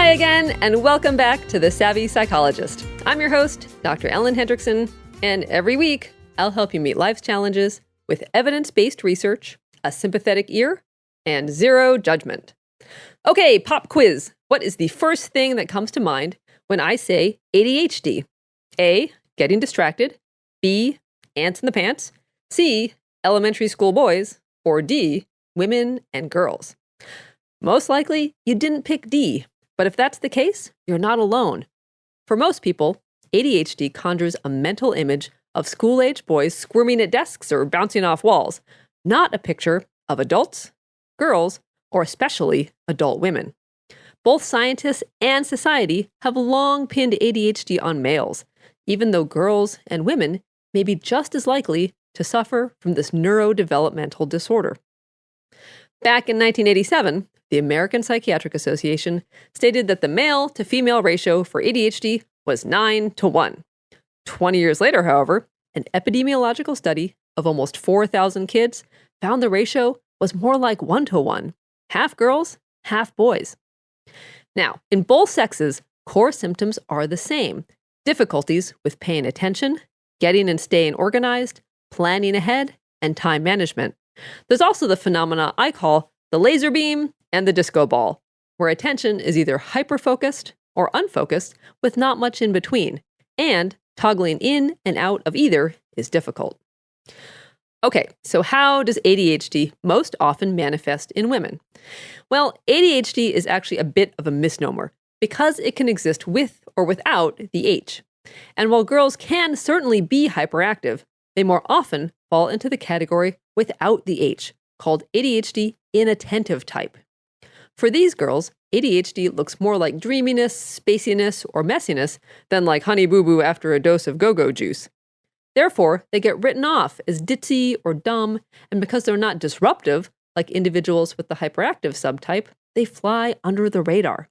Hi again, and welcome back to The Savvy Psychologist. I'm your host, Dr. Ellen Hendrickson, and every week I'll help you meet life's challenges with evidence-based research, a sympathetic ear, and zero judgment. Okay, pop quiz. What is the first thing that comes to mind when I say ADHD? A, getting distracted. B, ants in the pants. C, elementary school boys. Or D, women and girls. Most likely, you didn't pick D, but if that's the case, you're not alone. For most people, ADHD conjures a mental image of school-age boys squirming at desks or bouncing off walls, not a picture of adults, girls, or especially adult women. Both scientists and society have long pinned ADHD on males, even though girls and women may be just as likely to suffer from this neurodevelopmental disorder. Back in 1987, the American Psychiatric Association stated that the male-to-female ratio for ADHD was 9-1. 20 years later, however, an epidemiological study of almost 4,000 kids found the ratio was more like 1-1, half girls, half boys. Now, in both sexes, core symptoms are the same: difficulties with paying attention, getting and staying organized, planning ahead, and time management. There's also the phenomena I call the laser beam and the disco ball, where attention is either hyper-focused or unfocused with not much in between, and toggling in and out of either is difficult. Okay, so how does ADHD most often manifest in women? Well, ADHD is actually a bit of a misnomer because it can exist with or without the H. And while girls can certainly be hyperactive, they more often fall into the category without the H, called ADHD inattentive type. For these girls, ADHD looks more like dreaminess, spaciness, or messiness than like honey boo boo after a dose of go-go juice. Therefore, they get written off as ditzy or dumb, and because they're not disruptive, like individuals with the hyperactive subtype, they fly under the radar.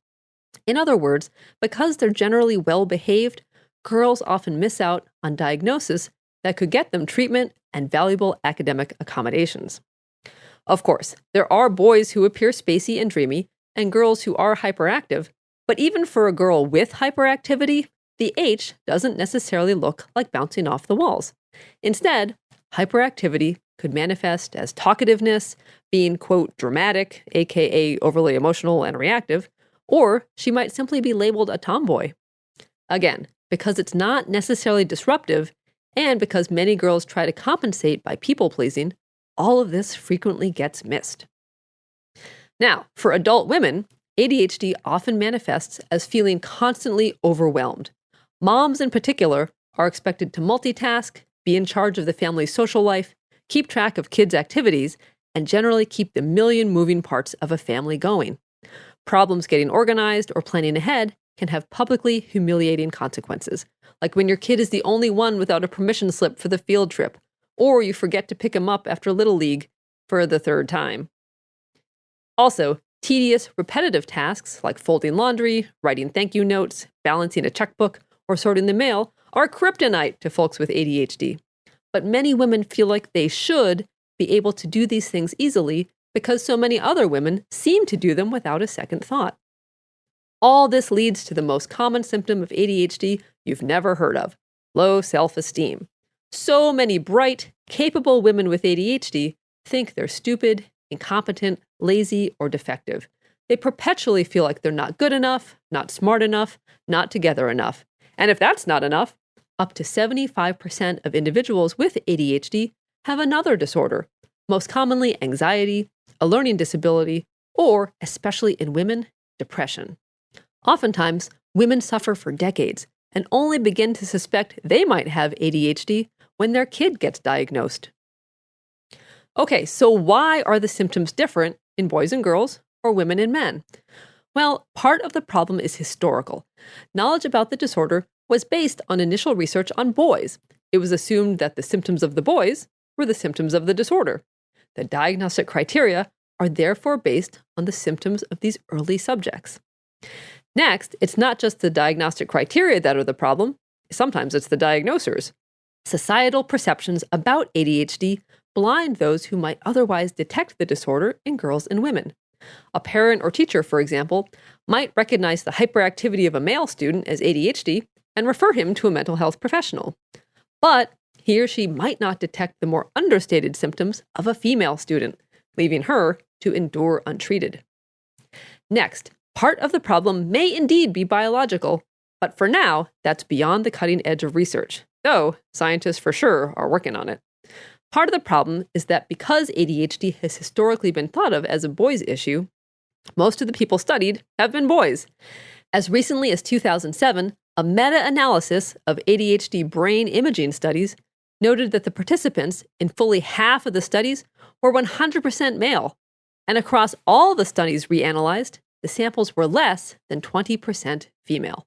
In other words, because they're generally well-behaved, girls often miss out on diagnosis that could get them treatment and valuable academic accommodations. Of course, there are boys who appear spacey and dreamy, and girls who are hyperactive, but even for a girl with hyperactivity, the H doesn't necessarily look like bouncing off the walls. Instead, hyperactivity could manifest as talkativeness, being, quote, dramatic, aka overly emotional and reactive, or she might simply be labeled a tomboy. Again, because it's not necessarily disruptive, and because many girls try to compensate by people-pleasing, all of this frequently gets missed. Now, for adult women, ADHD often manifests as feeling constantly overwhelmed. Moms in particular are expected to multitask, be in charge of the family's social life, keep track of kids' activities, and generally keep the million moving parts of a family going. Problems getting organized or planning ahead can have publicly humiliating consequences, like when your kid is the only one without a permission slip for the field trip, or you forget to pick him up after Little League for the third time. Also, tedious, repetitive tasks like folding laundry, writing thank you notes, balancing a checkbook, or sorting the mail are kryptonite to folks with ADHD. But many women feel like they should be able to do these things easily because so many other women seem to do them without a second thought. All this leads to the most common symptom of ADHD you've never heard of: low self-esteem. So many bright, capable women with ADHD think they're stupid, incompetent, lazy, or defective. They perpetually feel like they're not good enough, not smart enough, not together enough. And if that's not enough, up to 75% of individuals with ADHD have another disorder, most commonly anxiety, a learning disability, or, especially in women, depression. Oftentimes, women suffer for decades and only begin to suspect they might have ADHD when their kid gets diagnosed. Okay, so why are the symptoms different in boys and girls or women and men? Well, part of the problem is historical. Knowledge about the disorder was based on initial research on boys. It was assumed that the symptoms of the boys were the symptoms of the disorder. The diagnostic criteria are therefore based on the symptoms of these early subjects. Next, it's not just the diagnostic criteria that are the problem. Sometimes it's the diagnosers. Societal perceptions about ADHD blind those who might otherwise detect the disorder in girls and women. A parent or teacher, for example, might recognize the hyperactivity of a male student as ADHD and refer him to a mental health professional. But he or she might not detect the more understated symptoms of a female student, leaving her to endure untreated. Next, part of the problem may indeed be biological, but for now, that's beyond the cutting edge of research, though scientists for sure are working on it. Part of the problem is that because ADHD has historically been thought of as a boys' issue, most of the people studied have been boys. As recently as 2007, a meta-analysis of ADHD brain imaging studies noted that the participants in fully half of the studies were 100% male, and across all the studies reanalyzed, the samples were less than 20% female.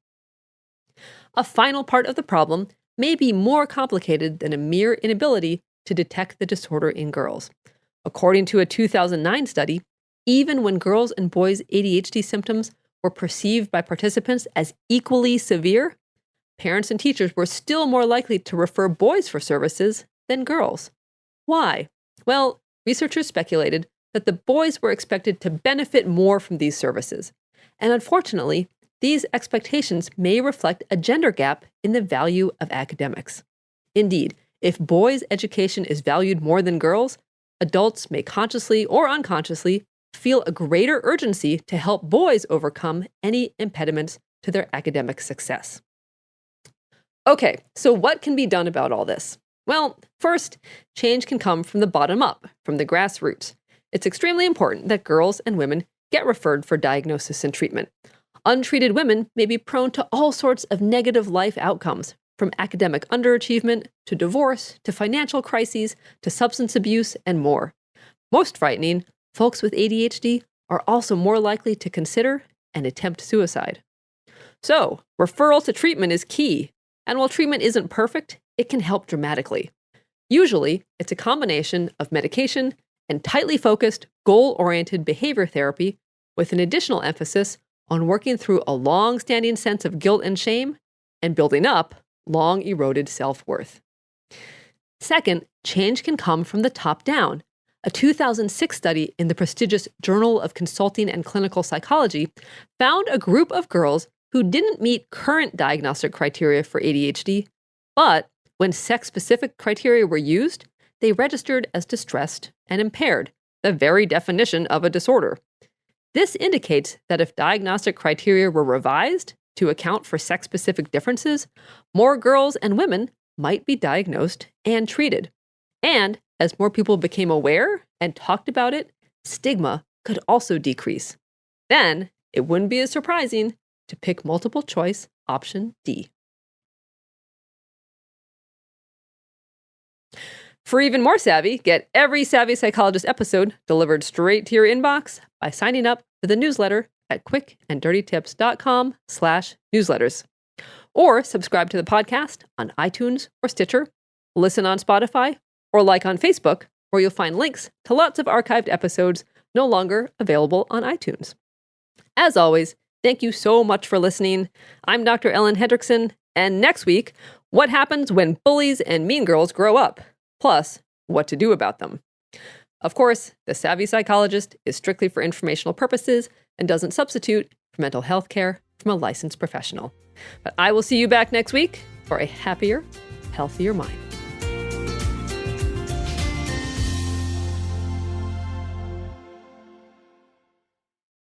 A final part of the problem may be more complicated than a mere inability to detect the disorder in girls. According to a 2009 study, even when girls' and boys' ADHD symptoms were perceived by participants as equally severe, parents and teachers were still more likely to refer boys for services than girls. Why? Well, researchers speculated that the boys were expected to benefit more from these services. And unfortunately, these expectations may reflect a gender gap in the value of academics. Indeed, if boys' education is valued more than girls', adults may consciously or unconsciously feel a greater urgency to help boys overcome any impediments to their academic success. Okay, so what can be done about all this? Well, first, change can come from the bottom up, from the grassroots. It's extremely important that girls and women get referred for diagnosis and treatment. Untreated women may be prone to all sorts of negative life outcomes, from academic underachievement, to divorce, to financial crises, to substance abuse, and more. Most frightening, folks with ADHD are also more likely to consider and attempt suicide. So, referral to treatment is key, and while treatment isn't perfect, it can help dramatically. Usually, it's a combination of medication and tightly focused, goal-oriented behavior therapy with an additional emphasis on working through a long-standing sense of guilt and shame and building up long-eroded self-worth. Second, change can come from the top down. A 2006 study in the prestigious Journal of Consulting and Clinical Psychology found a group of girls who didn't meet current diagnostic criteria for ADHD, but when sex-specific criteria were used, they registered as distressed and impaired, the very definition of a disorder. This indicates that if diagnostic criteria were revised to account for sex-specific differences, more girls and women might be diagnosed and treated. And as more people became aware and talked about it, stigma could also decrease. Then it wouldn't be as surprising to pick multiple choice option D. For even more savvy, get every Savvy Psychologist episode delivered straight to your inbox by signing up for the newsletter at quickanddirtytips.com/newsletters. Or subscribe to the podcast on iTunes or Stitcher, listen on Spotify, or like on Facebook, where you'll find links to lots of archived episodes no longer available on iTunes. As always, thank you so much for listening. I'm Dr. Ellen Hendrickson, and next week, what happens when bullies and mean girls grow up? Plus, what to do about them. Of course, the Savvy Psychologist is strictly for informational purposes and doesn't substitute for mental health care from a licensed professional. But I will see you back next week for a happier, healthier mind.